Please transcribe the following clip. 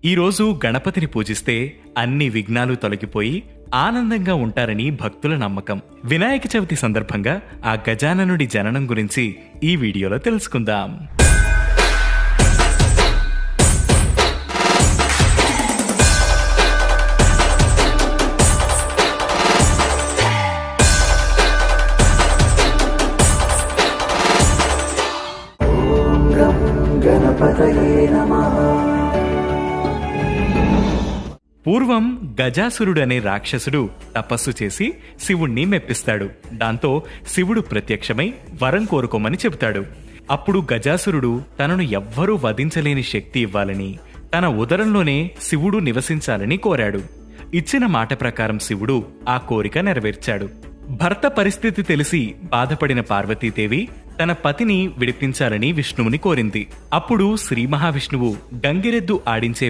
ఈరోజు గణపతిని పూజిస్తే అన్ని విఘ్నాలు తొలగిపోయి ఆనందంగా ఉంటారని భక్తుల నమ్మకం. వినాయక చవితి సందర్భంగా ఆ గజాననుడి జననం గురించి ఈ వీడియోలో తెలుసుకుందాం. పూర్వం గజాసురుడనే రాక్షసుడు తపస్సు చేసి శివుణ్ణి మెప్పిస్తాడు. దాంతో శివుడు ప్రత్యక్షమై వరం కోరుకోమని చెబుతాడు. అప్పుడు గజాసురుడు తనను ఎవ్వరూ వధించలేని శక్తి ఇవ్వాలని, తన ఉదరంలోనే శివుడు నివసించాలని కోరాడు. ఇచ్చిన మాట ప్రకారం శివుడు ఆ కోరిక నెరవేర్చాడు. భర్త పరిస్థితి తెలిసి బాధపడిన పార్వతీదేవి తన పతిని విడిపించాలని విష్ణువుని కోరింది. అప్పుడు శ్రీ మహావిష్ణువు గంగిరెద్దు ఆడించే